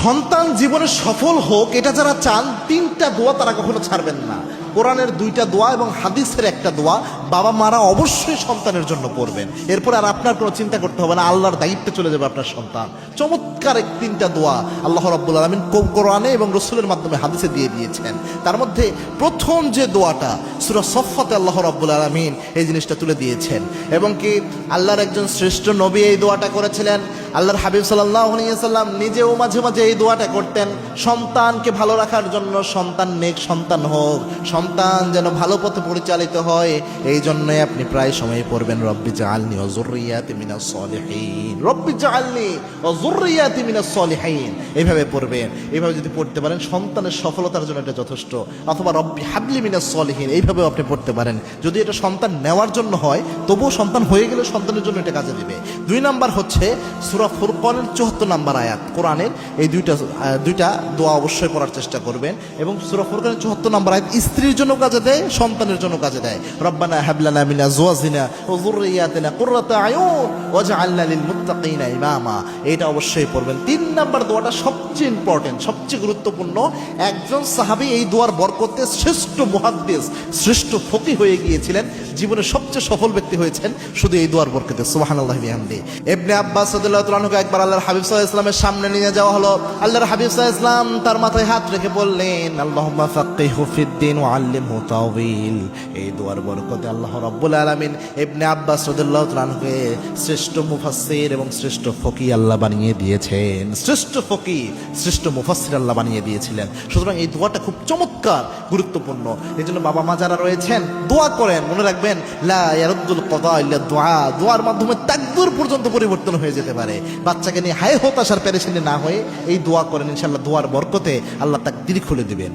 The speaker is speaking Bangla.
সন্তান জীবনে সফল হোক এটা যারা চান, তিনটা দোয়া তারা কখনো ছাড়বেন না। কোরআনের দুইটা দোয়া এবং হাদিসের একটা দোয়া বাবা মারা অবশ্যই সন্তানের জন্য পড়বেন। এরপর আর আপনার কোনো চিন্তা করতে হবে না, আল্লাহর দায়িত্বে চলে যাবে আপনার সন্তান। চমৎকার এক তিনটা দোয়া আল্লাহ রাব্বুল আলামিন কোরআনে এবং রসুলের মাধ্যমে হাদিসে দিয়ে দিয়েছেন। তার মধ্যে প্রথম যে দোয়াটা সূরা সফফাতে আল্লাহ রাব্বুল আলামিন এই জিনিসটা তুলে দিয়েছেন, এবং কি আল্লাহর একজন শ্রেষ্ঠ নবী এই দোয়াটা করেছিলেন। আল্লাহর হাবিব সাল্লাল্লাহু আলাইহি ওয়াসাল্লাম নিজেও মাঝে মাঝে এই দোয়াটা করতেন, সন্তানকে ভালো রাখার জন্য, সন্তান নেক সন্তান হোক, সন্তান যেন ভালো পথে পরিচালিত হয়, এই জন্যই আপনি প্রায় সময় পড়বেন রব্বি জাআলনি ওয়া যুররিয়াতি মিনাস সলিহিন, রব্বি জাআলনি ওয়া যুররিয়াতি মিনাস সলিহিন, এইভাবে পড়বেন। এইভাবে যদি পড়তে পারেন সন্তানের সফলতার জন্য এটা যথেষ্ট। অথবা রব্বি হাবলি মিনাস সলিহিন, এইভাবেও আপনি পড়তে পারেন। যদি এটা সন্তান নেওয়ার জন্য হয়, তবুও সন্তান হয়ে গেলে সন্তানের জন্য এটা কাজে দিবে। 2 নাম্বার হচ্ছে সূরা ফুরকানের 74 নম্বর আয়াত কোরআনের, এই দুইটা দোয়া অবশ্যই পড়ার চেষ্টা করবেন। এবং সূরা ফুরকানের 74 নম্বর আয়াত স্ত্রীর জন্য কাজে দেয়, সন্তানের জন্য কাজে দেয়। রব্বানা হাবলানা মিন আজওয়াজিনা ওয়া যুররিয়াতিনা কুররাতা আয়ুন ওয়াজআলনা লিল মুত্তাকিনা ইমামা, এটা অবশ্যই পড়বেন। 3 নাম্বার দোয়াটা সবচেয়ে ইম্পর্টেন্ট, সবচেয়ে গুরুত্বপূর্ণ। একজন সাহাবী এই দোয়ার বরকতে শ্রেষ্ঠ মুহাদ্দিস, শ্রেষ্ঠ ফকিহ হয়ে গিয়েছিলেন, জীবনে সবচেয়ে সফল ব্যক্তি হয়েছেন শুধু এই দোয়ার বরকতে। সুবহানাল্লাহি ওয়া বিহামদিহি। ইবনে আব্বাস রাদিয়াল্লাহু তাআলা আনহু একবার আল্লাহর হাবিব সাল্লাল্লাহু আলাইহি ওয়াসাল্লামের সামনে নিয়ে যাওয়া হলো। আল্লাহর হাবিব সাল্লাল্লাহু আলাইহি ওয়াসাল্লাম তার মাথায় হাত রেখে বললেন, আল্লাহুম্মা ফাক্কিহু ফিদ্দিন ওয়া আল্লিমহু তাওয়িল। এই দোয়ার বরকতে আল্লাহ রাব্বুল আলামিন ইবনে আব্বাস রাদিয়াল্লাহু তাআলা আনহুকে শ্রেষ্ঠ মুফাসসির এবং শ্রেষ্ঠ ফকিহ আল্লাহ বানিয়ে দিয়েছেন। শ্রেষ্ঠ ফকিহ, শ্রেষ্ঠ মুফাসসির আল্লাহ বানিয়ে দিয়েছিলেন। সুতরাং এই দোয়াটা খুব চমৎকার, গুরুত্বপূর্ণ। এই জন্য বাবা মা যারা রয়েছেন দোয়া করেন, মনে রাখবেন লা ইয়ারুদ্দুল কদা ইল্লা দুআ, দোয়ার মাধ্যমে তাকদীর পর্যন্ত পরিবর্তন হয়ে যেতে পারে। বাচ্চাকে নিয়ে হায় হতাশার পেরেশানি না হয়ে এই দোয়া করেন, ইনশাআল্লাহ দোয়ার বরকতে আল্লাহ তাকদীর খুলে দিবেন।